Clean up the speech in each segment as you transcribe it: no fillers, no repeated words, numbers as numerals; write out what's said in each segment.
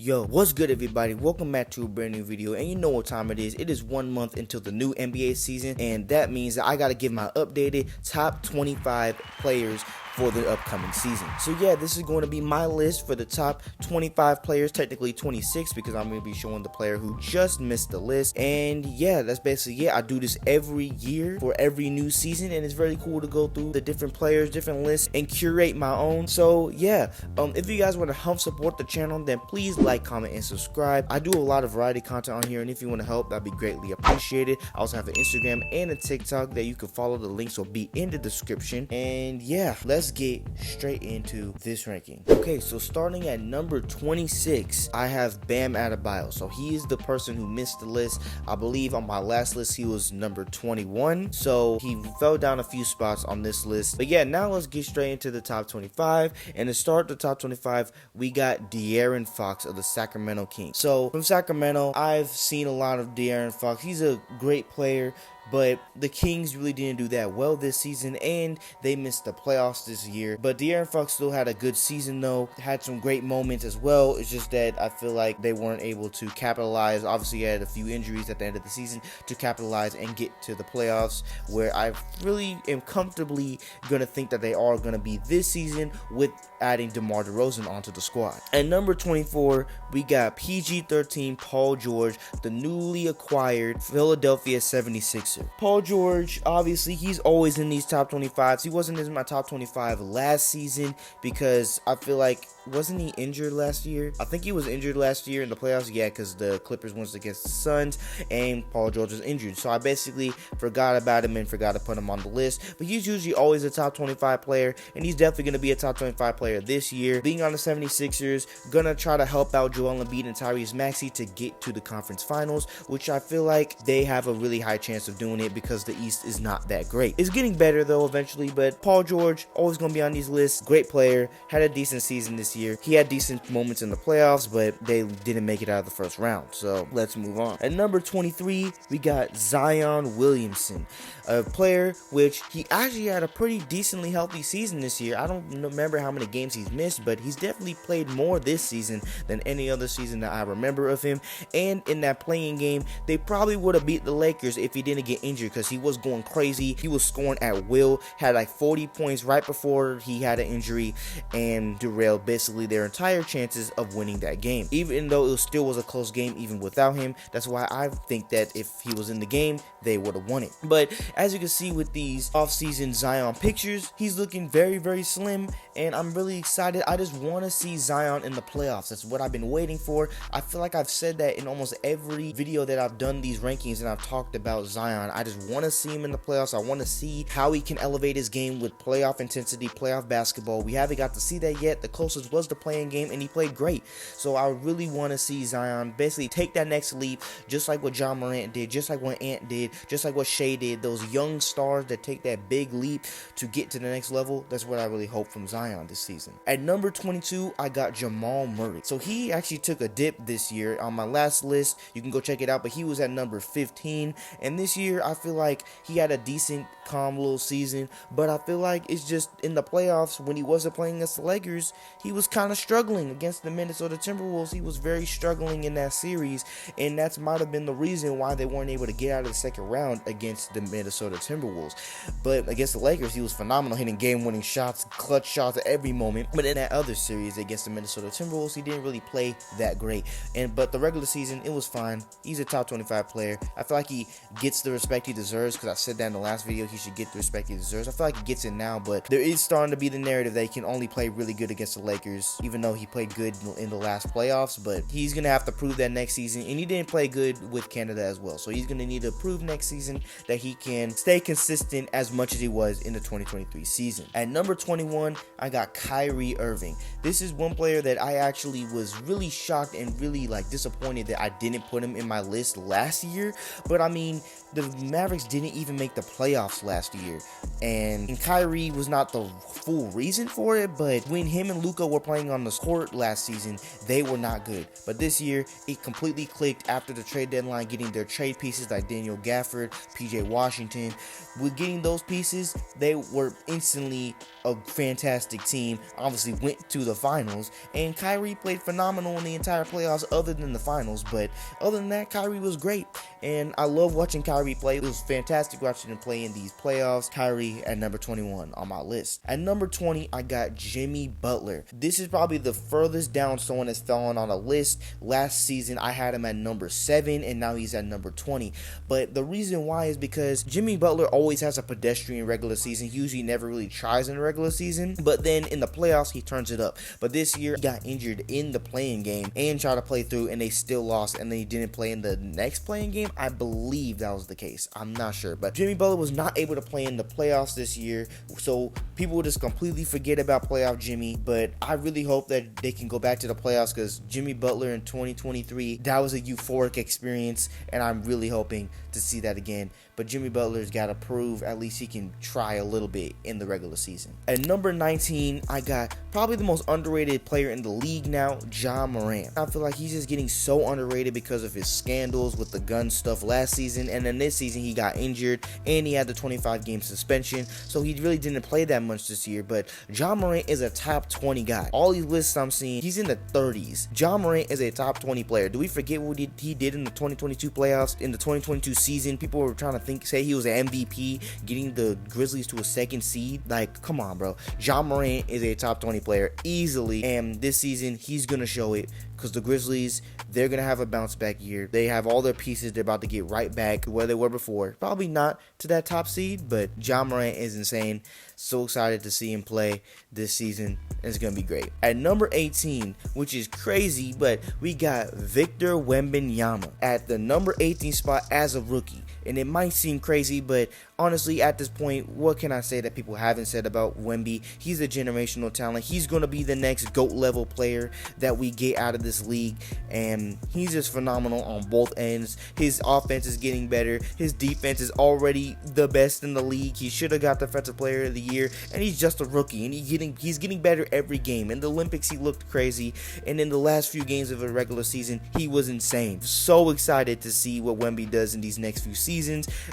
Yo, what's good everybody? Welcome back to a brand new video, and you know what time it is. It is 1 month until the new NBA season, and that means that I gotta give my updated top 25 players for the upcoming season. So yeah, this is going to be my list for the top 25 players, technically 26 because I'm going to be showing the player who just missed the list. And yeah, that's basically it. I do this every year for every new season, and it's very cool to go through the different players, different lists, and curate my own. So yeah, if you guys want to help support the channel, then please like, comment, and subscribe. I do a lot of variety content on here, and if you want to help, that'd be greatly appreciated. I also have an Instagram and a TikTok that you can follow. The links will be in the description. And yeah, let's get straight into this ranking. Okay, so starting at number 26, I have Bam Adebayo. So he is the person who missed the list. I believe on my last list he was number 21, so he fell down a few spots on this list. But yeah, now let's get straight into the top 25. And to start the top 25, we got De'Aaron Fox of the Sacramento Kings. So from Sacramento, I've seen a lot of De'Aaron Fox. He's a great player, but the Kings really didn't do that well this season, and they missed the playoffs this year. But De'Aaron Fox still had a good season though, had some great moments as well. It's just that I feel like they weren't able to capitalize. Obviously, he had a few injuries at the end of the season to capitalize and get to the playoffs, where I really am comfortably going to think that they are going to be this season with adding DeMar DeRozan onto the squad. At number 24, we got PG-13 Paul George, the newly acquired Philadelphia 76ers. Paul George, obviously, he's always in these top 25s. He wasn't in my top 25 last season because I feel like, wasn't he injured last year? I think he was injured last year in the playoffs. Yeah, because the Clippers went against the Suns and Paul George was injured. So I basically forgot about him and forgot to put him on the list. But he's usually always a top 25 player, and he's definitely going to be a top 25 player this year. Being on the 76ers, going to try to help out Joel Embiid and Tyrese Maxey to get to the conference finals, which I feel like they have a really high chance of doing it because the East is not that great. It's getting better though eventually, but Paul George, always going to be on these lists. Great player, had a decent season this year. He had decent moments in the playoffs, but they didn't make it out of the first round. So let's move on. At number 23, we got Zion Williamson, a player which he actually had a pretty decently healthy season this year. I don't remember how many games he's missed, but he's definitely played more this season than any other season that I remember of him. And in that playing game, they probably would have beat the Lakers if he didn't get injured, because he was going crazy. He was scoring at will, had like 40 points right before he had an injury and derailed basically their entire chances of winning that game. Even though it still was a close game even without him, that's why I think that if he was in the game, they would have won it. But as you can see with these off-season Zion pictures, he's looking very, very slim, and I'm really excited. I just want to see Zion in the playoffs. That's what I've been waiting for. I feel like I've said that in almost every video that I've done these rankings, and I've talked about Zion. I just want to see him in the playoffs. I want to see how he can elevate his game with playoff intensity, playoff basketball. We haven't got to see that yet. The closest was the playing game, and he played great. So I really want to see Zion basically take that next leap, just like what John Morant did, just like what Ant did, just like what Shea did. Those young stars that take that big leap to get to the next level. That's what I really hope from Zion this season. At number 22, I got Jamal Murray. So he actually took a dip this year. On my last list, you can go check it out, but he was at number 15. And this year, I feel like he had a decent, calm little season, but I feel like it's just in the playoffs when he wasn't playing against the Lakers, he was kind of struggling against the Minnesota Timberwolves. He was very struggling in that series, and that might have been the reason why they weren't able to get out of the second round against the Minnesota Timberwolves. But against the Lakers, he was phenomenal, hitting game-winning shots, clutch shots at every moment. But in that other series against the Minnesota Timberwolves, he didn't really play that great. But the regular season, it was fine. He's a top 25 player. I feel like he gets the respect he deserves, because I said that in the last video, he should get the respect he deserves. I feel like he gets it now, but there is starting to be the narrative that he can only play really good against the Lakers, even though he played good in the last playoffs. But he's going to have to prove that next season, and he didn't play good with Canada as well. So he's going to need to prove next season that he can stay consistent as much as he was in the 2023 season. At number 21, I got Kyrie Irving. This is one player that I actually was really shocked and really disappointed that I didn't put him in my list last year. But I mean, the Mavericks didn't even make the playoffs last year, and Kyrie was not the full reason for it, but when him and Luka were playing on the court last season, they were not good. But this year, it completely clicked after the trade deadline, getting their trade pieces like Daniel Gafford, PJ Washington. With getting those pieces, they were instantly a fantastic team. Obviously went to the finals, and Kyrie played phenomenal in the entire playoffs other than the finals. But other than that, Kyrie was great, and I love watching Kyrie play. It was fantastic watching him play in these playoffs. Kyrie at number 21 on my list. At number 20, I got Jimmy Butler. This is probably the furthest down someone has fallen on a list. Last season, I had him at number 7, and now he's at number 20. But the reason why is because Jimmy Butler always has a pedestrian regular season. He usually never really tries in the regular season, but then in the playoffs, he turns it up. But this year, he got injured in the playing game and tried to play through, and they still lost, and then he didn't play in the next playing game. I believe that was the case. I'm not sure, but Jimmy Butler was not able to play in the playoffs this year, so people will just completely forget about playoff Jimmy. But I really hope that they can go back to the playoffs, because Jimmy Butler in 2023, that was a euphoric experience, and I'm really hoping to see that again. But Jimmy Butler's got to prove at least he can try a little bit in the regular season. At number 19, I got probably the most underrated player in the league now, Ja Morant. I feel like he's just getting so underrated because of his scandals with the gun stuff last season, and then this season he got injured and he had the 25-game suspension, so he really didn't play that much this year. But Ja Morant is a top 20 guy. All these lists I'm seeing, he's in the 30s. Ja Morant is a top 20 player. Do we forget what he did in the 2022 playoffs, in the 2022 season? People were trying to say he was an MVP, getting the Grizzlies to a second seed. Like, come on, bro. Ja Morant is a top 20 player easily, and this season he's gonna show it, because the Grizzlies, they're gonna have a bounce back year. They have all their pieces. They're about to get right back to where they were before. Probably not to that top seed, but Ja Morant is insane. So excited to see him play this season. It's gonna be great. At number 18, which is crazy, but we got Victor Wembanyama at the number 18 spot as a rookie. And it might seem crazy, but honestly, at this point, what can I say that people haven't said about Wemby? He's a generational talent. He's going to be the next GOAT level player that we get out of this league, and he's just phenomenal on both ends. His offense is getting better. His defense is already the best in the league. He should have got Defensive Player of the Year, and he's just a rookie, and he's getting better every game. In the Olympics, he looked crazy, and in the last few games of the regular season, he was insane. So excited to see what Wemby does in these next few seasons,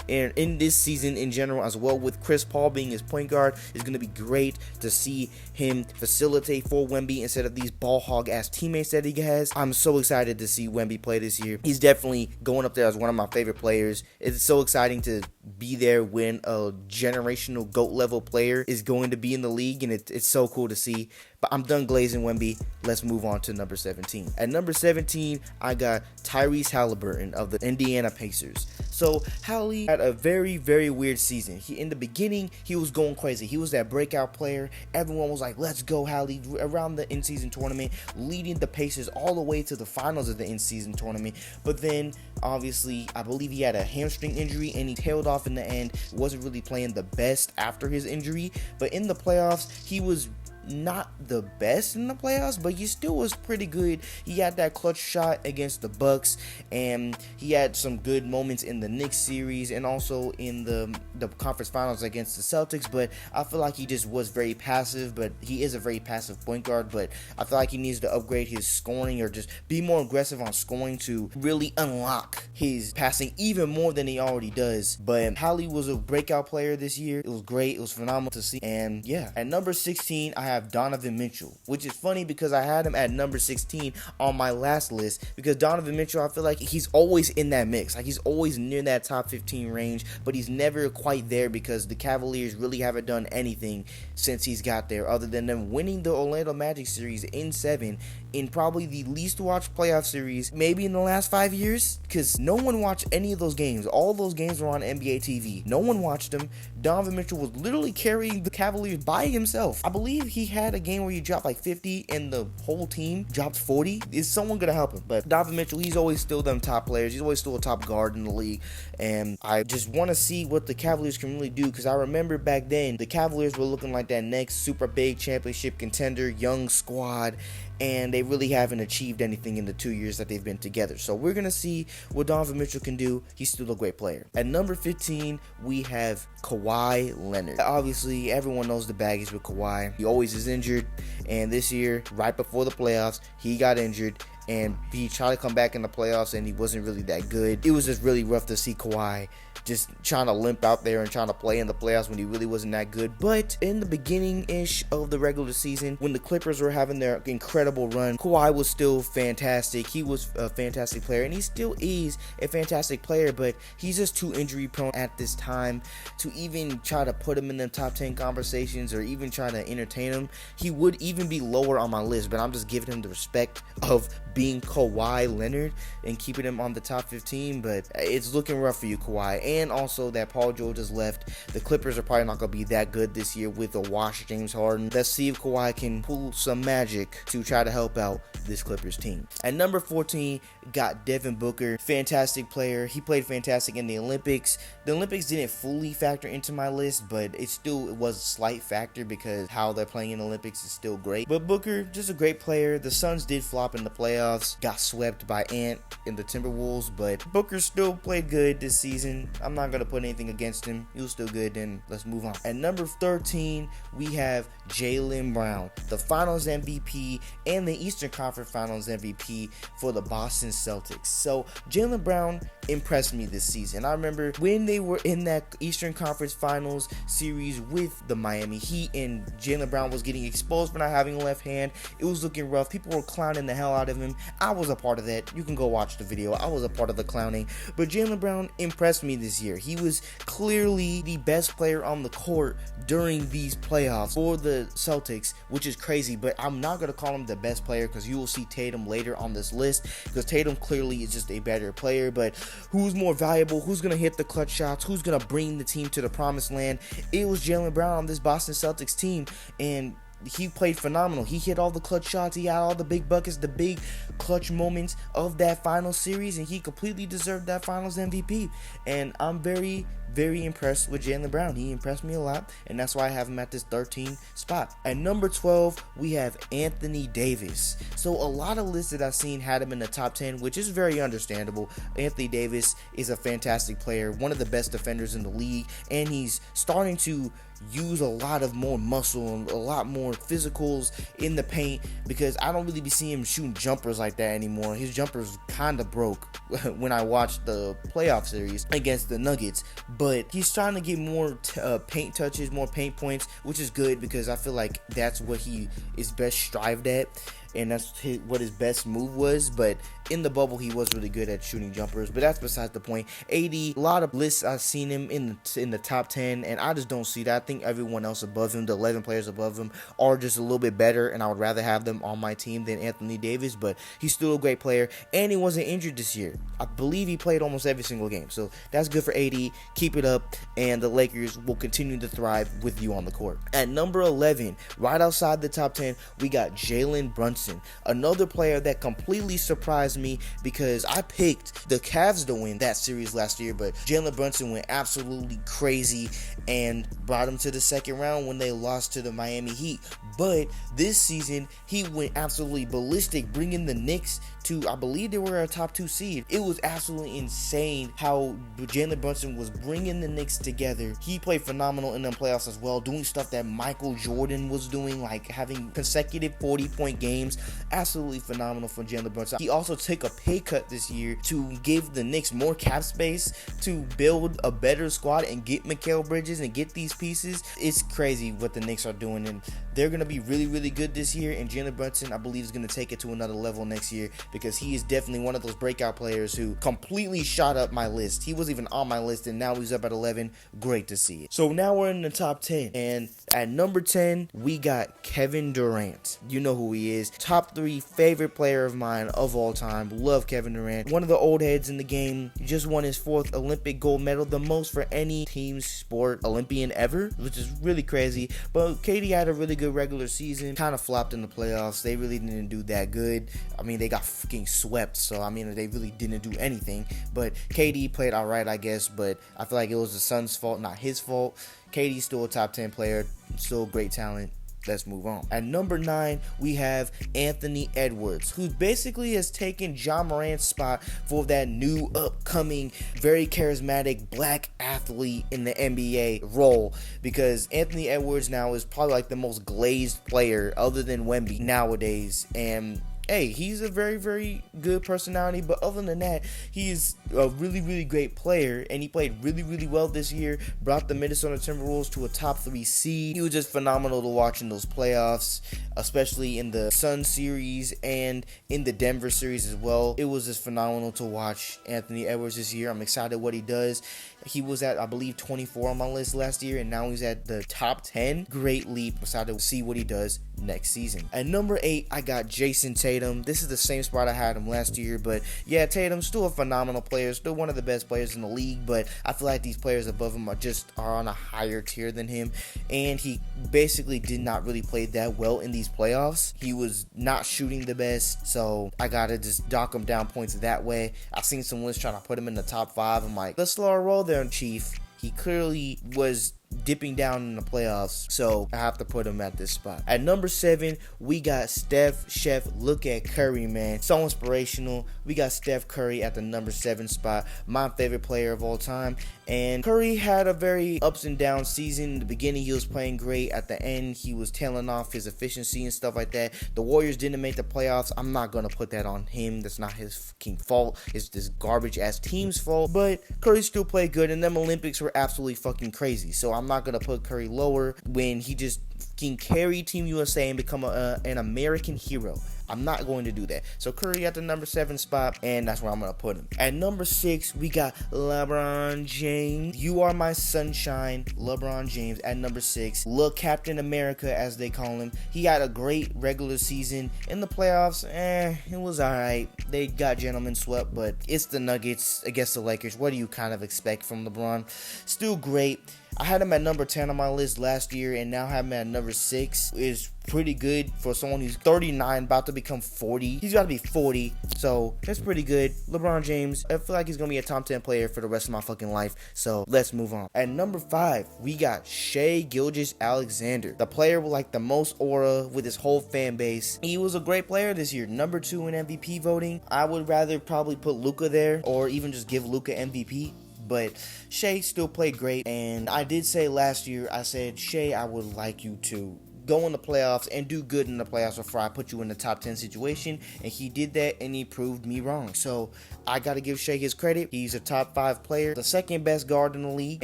and in this season in general as well, with Chris Paul being his point guard. It's going to be great to see him facilitate for Wemby instead of these ball hog ass teammates that he has. I'm so excited to see Wemby play this year. He's definitely going up there as one of my favorite players. It's so exciting to be there when a generational GOAT level player is going to be in the league, and it's so cool to see. But I'm done glazing Wemby. Let's move on to number 17. At number 17, I got Tyrese Halliburton of the Indiana Pacers. So Hallie had a very, very weird season. In the beginning, he was going crazy. He was that breakout player. Everyone was like, let's go, Hallie, around the in-season tournament, leading the Pacers all the way to the finals of the in-season tournament. But then, obviously, I believe he had a hamstring injury, and he tailed off in the end. Wasn't really playing the best after his injury. But in the playoffs, he was not the best in the playoffs, but he still was pretty good. He had that clutch shot against the Bucks, and he had some good moments in the Knicks series and also in the conference finals against the Celtics. But I feel like he just was very passive. But he is a very passive point guard, but I feel like he needs to upgrade his scoring, or just be more aggressive on scoring to really unlock his passing even more than he already does. But Hallie was a breakout player this year. It was great. It was phenomenal to see. And yeah, at number 16, I have Donovan Mitchell, which is funny because I had him at number 16 on my last list, because Donovan Mitchell, I feel like he's always in that mix. Like, he's always near that top 15 range, but he's never quite there because the Cavaliers really haven't done anything since he's got there, other than them winning the Orlando Magic series in 7 in probably the least watched playoff series maybe in the last 5 years, because no one watched any of those games. All those games were on NBA TV. No one watched them. Donovan Mitchell was literally carrying the Cavaliers by himself. I believe he had a game where he dropped like 50 and the whole team dropped 40. Is someone gonna help him? But Donovan Mitchell, he's always still them top players. He's always still a top guard in the league, and I just want to see what the Cavaliers can really do, because I remember back then the Cavaliers were looking like that next super big championship contender, young squad, and they really haven't achieved anything in the 2 years that they've been together. So we're gonna see what Donovan Mitchell can do. He's still a great player. At number 15, we have Kawhi Leonard. Obviously, everyone knows the baggage with Kawhi. He always is injured, and this year, right before the playoffs, he got injured, and he tried to come back in the playoffs, and he wasn't really that good. It was just really rough to see Kawhi just trying to limp out there and trying to play in the playoffs when he really wasn't that good. But in the beginning-ish of the regular season, when the Clippers were having their incredible run, Kawhi was still fantastic. He was a fantastic player, and he still is a fantastic player, but he's just too injury-prone at this time to even try to put him in the top 10 conversations or even try to entertain him. He would even be lower on my list, but I'm just giving him the respect of being Kawhi Leonard and keeping him on the top 15, but it's looking rough for you, Kawhi. And also that Paul George has left. The Clippers are probably not going to be that good this year with a washed James Harden. Let's see if Kawhi can pull some magic to try to help out this Clippers team. At number 14, got Devin Booker. Fantastic player. He played fantastic in the Olympics. The Olympics didn't fully factor into my list, but it was a slight factor because how they're playing in the Olympics is still great. But Booker, just a great player. The Suns did flop in the playoffs, got swept by Ant in the Timberwolves, but Booker still played good this season. I'm not going to put anything against him. He was still good, and let's move on. At number 13, we have Jaylen Brown, the Finals MVP and the Eastern Conference Finals MVP for the Boston Celtics. So Jaylen Brown impressed me this season. I remember when they were in that Eastern Conference Finals series with the Miami Heat, and Jaylen Brown was getting exposed for not having a left hand. It was looking rough. People were clowning the hell out of him. I was a part of that. You can go watch the video. I was a part of the clowning. But Jaylen Brown impressed me this year. He was clearly the best player on the court during these playoffs for the Celtics, which is crazy, but I'm not going to call him the best player because you will see Tatum later on this list, because Tatum clearly is just a better player. But who's more valuable? Who's going to hit the clutch shots? Who's going to bring the team to the promised land? It was Jaylen Brown on this Boston Celtics team, and he played phenomenal. He hit all the clutch shots. He had all the big buckets, the big clutch moments of that final series, and he completely deserved that Finals MVP. And I'm very, very impressed with Jaylen Brown. He impressed me a lot, and that's why I have him at this 13th spot. At number 12, we have Anthony Davis. So a lot of lists that I've seen had him in the top 10, which is very understandable. Anthony Davis is a fantastic player, one of the best defenders in the league, and he's starting to use a lot of more muscle and a lot more physicals in the paint, because I don't really be seeing him shooting jumpers like that anymore. His jumpers kind of broke when I watched the playoff series against the Nuggets, but he's trying to get more paint touches, more paint points, which is good because I feel like that's what he is best strived at, and that's what his best move was. But in the bubble, he was really good at shooting jumpers, but that's besides the point. AD, a lot of lists I've seen him in the top 10, and I just don't see that. I think everyone else above him, the 11 players above him, are just a little bit better, and I would rather have them on my team than Anthony Davis, but he's still a great player, and he wasn't injured this year. I believe he played almost every single game, so that's good for AD. Keep it up, and the Lakers will continue to thrive with you on the court. At number 11, right outside the top 10, we got Jalen Brunson, another player that completely surprised me because I picked the Cavs to win that series last year, but Jalen Brunson went absolutely crazy and brought him to the second round when they lost to the Miami Heat. But this season, he went absolutely ballistic, bringing the Knicks to, I believe they were a top 2 seed. It was absolutely insane how Jalen Brunson was bringing the Knicks together. He played phenomenal in the playoffs as well, doing stuff that Michael Jordan was doing, like having consecutive 40-point games. Absolutely phenomenal for Jalen Brunson. He also took a pay cut this year to give the Knicks more cap space to build a better squad and get Mikal Bridges and get these pieces. It's crazy what the Knicks are doing, and they're going to be really, really good this year, and Jalen Brunson, I believe, is going to take it to another level next year, because he is definitely one of those breakout players who completely shot up my list. He wasn't even on my list, and now he's up at 11. Great to see it. So now we're in the top 10, and at number 10, we got Kevin Durant. You know who he is. Top 3 favorite player of mine of all time. Love Kevin Durant. One of the old heads in the game. He just won his 4th Olympic gold medal, the most for any team sport Olympian ever, which is really crazy. But KD had a really good regular season. Kind of flopped in the playoffs. They really didn't do that good. I mean, they got freaking swept, so I mean, they really didn't do anything. But KD played all right, I guess, but I feel like it was the Suns' fault, not his fault. KD's still a top 10 player, still great talent. let's move on. At number 9, we have Anthony Edwards, who basically has taken Ja Morant's spot for that new upcoming, very charismatic black athlete in the NBA role, because Anthony Edwards now is probably like the most glazed player other than Wemby nowadays. And hey, he's a very, very good personality, but other than that, he's a really, really great player, and he played really, really well this year, brought the Minnesota Timberwolves to a top 3 seed. He was just phenomenal to watch in those playoffs, especially in the Sun series and in the Denver series as well. It was just phenomenal to watch Anthony Edwards this year. I'm excited what he does. He was at, I believe, 24 on my list last year, and now he's at the top 10. Great leap. Excited to see what he does next season. At number 8, I got Jason Tatum. This is the same spot I had him last year, but yeah, Tatum's still a phenomenal player, still one of the best players in the league, but I feel like these players above him are on a higher tier than him, and he basically did not really play that well in these playoffs. He was not shooting the best, so I gotta just dock him down points that way. I've seen some lists trying to put him in the top 5. I'm like, let's slow our roll there, Chief. He clearly was dipping down in the playoffs, so I have to put him at this spot. At number 7, we got Steph. Chef, look at Curry, man. So inspirational. We got Steph Curry at the number 7 spot, my favorite player of all time. And Curry had a very ups and down season. In the beginning, he was playing great. At the end, he was tailing off his efficiency and stuff like that. The Warriors didn't make the playoffs. I'm not going to put that on him. That's not his fucking fault. It's this garbage-ass team's fault. But Curry still played good, and them Olympics were absolutely fucking crazy. So I'm not going to put Curry lower when he just fucking carried Team USA and become an American hero. I'm not going to do that. So Curry at the number 7 spot, and that's where I'm going to put him. At number 6, we got LeBron James. You are my sunshine, LeBron James at number 6. Look, Captain America, as they call him. He had a great regular season. In the playoffs, it was alright. They got gentlemen swept, but it's the Nuggets against the Lakers. What do you kind of expect from LeBron? Still great. I had him at number 10 on my list last year, and now have him at number 6. Is pretty good for someone who's 39, about to become 40. He's got to be 40, so that's pretty good. LeBron James, I feel like he's going to be a top 10 player for the rest of my fucking life, so let's move on. At number 5, we got Shai Gilgeous-Alexander, the player with like the most aura with his whole fan base. He was a great player this year, number 2 in MVP voting. I would rather probably put Luka there, or even just give Luka MVP. But Shai still played great, and I did say last year, I said, Shai, I would like you to go in the playoffs and do good in the playoffs before I put you in the top 10 situation, and he did that, and he proved me wrong. So I gotta give Shai his credit. He's a top 5 player, the second best guard in the league,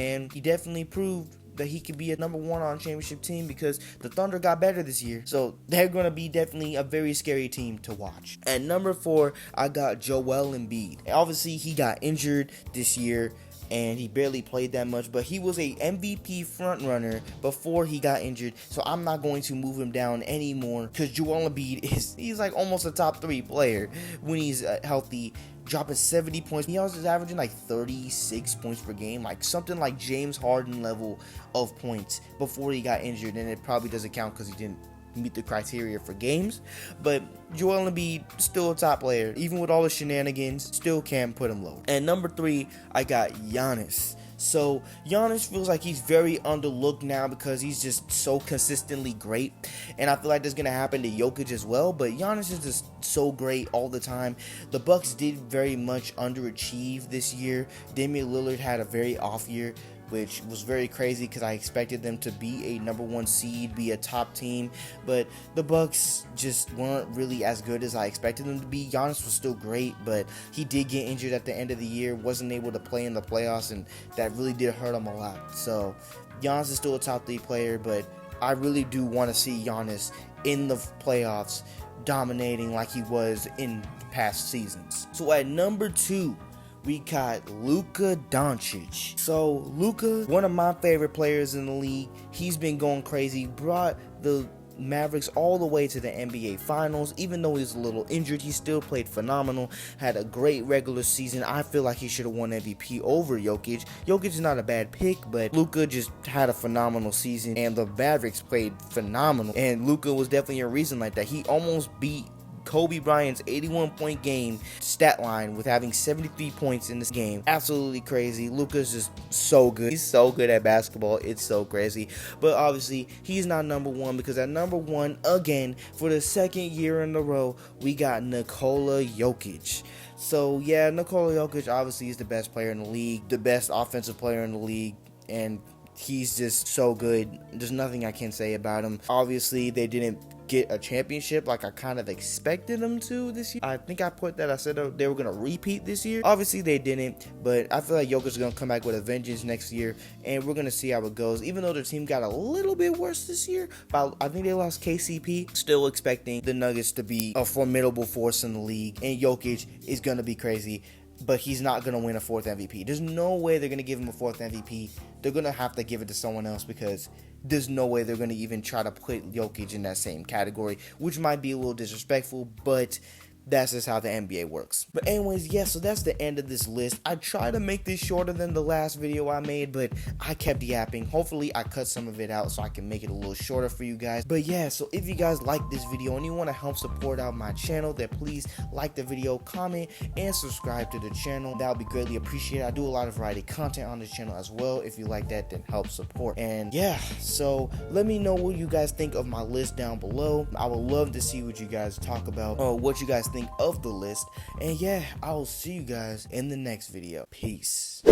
and he definitely proved that he could be a number 1 on a championship team, because the Thunder got better this year. So they're going to be definitely a very scary team to watch. At number 4, I got Joel Embiid. Obviously, he got injured this year, and he barely played that much, but he was a MVP frontrunner before he got injured, so I'm not going to move him down anymore, because Joel Embiid he's like almost a top 3 player when he's healthy, dropping 70 points. He was averaging like 36 points per game, like something like James Harden level of points before he got injured, and it probably doesn't count because he didn't meet the criteria for games. But Joel Embiid, still a top player, even with all the shenanigans, still can't put him low. And number 3, I got Giannis. So Giannis feels like he's very underlooked now because he's just so consistently great, and I feel like that's gonna happen to Jokic as well. But Giannis is just so great all the time. The Bucks did very much underachieve this year. Damian Lillard had a very off year, which was very crazy because I expected them to be a number 1 seed, be a top team, but the Bucks just weren't really as good as I expected them to be. Giannis was still great, but he did get injured at the end of the year, wasn't able to play in the playoffs, and that really did hurt him a lot. So Giannis is still a top 3 player, but I really do want to see Giannis in the playoffs dominating like he was in past seasons. So at number 2, we got Luka Doncic. So Luka, one of my favorite players in the league. He's been going crazy, brought the Mavericks all the way to the NBA Finals. Even though he's a little injured, he still played phenomenal, had a great regular season. I feel like he should have won MVP over Jokic. Jokic is not a bad pick, but Luka just had a phenomenal season, and the Mavericks played phenomenal, and Luka was definitely a reason like that. He almost beat Kobe Bryant's 81-point game stat line with having 73 points in this game. Absolutely crazy. Luka's just so good. He's so good at basketball. It's so crazy. But obviously, he's not number one because at number one, again, for the second year in a row, we got Nikola Jokic. So yeah, Nikola Jokic obviously is the best player in the league, the best offensive player in the league, and he's just so good. There's nothing I can say about him. Obviously, they didn't get a championship like I kind of expected them to this year. I think I said they were going to repeat this year. Obviously, they didn't, but I feel like Jokic is going to come back with a vengeance next year, and we're going to see how it goes. Even though their team got a little bit worse this year, but I think they lost KCP. Still expecting the Nuggets to be a formidable force in the league, and Jokic is going to be crazy. But he's not going to win a 4th MVP. There's no way they're going to give him a 4th MVP. They're going to have to give it to someone else because there's no way they're going to even try to put Jokic in that same category, which might be a little disrespectful, but that's just how the NBA works. But anyways, yeah, so that's the end of this list. I tried to make this shorter than the last video I made, but I kept yapping. Hopefully, I cut some of it out so I can make it a little shorter for you guys. But yeah, so if you guys like this video and you want to help support out my channel, then please like the video, comment, and subscribe to the channel. That would be greatly appreciated. I do a lot of variety content on this channel as well. If you like that, then help support. And yeah, so let me know what you guys think of my list down below. I would love to see what you guys talk about or what you guys think of the list. And yeah, I will see you guys in the next video. Peace.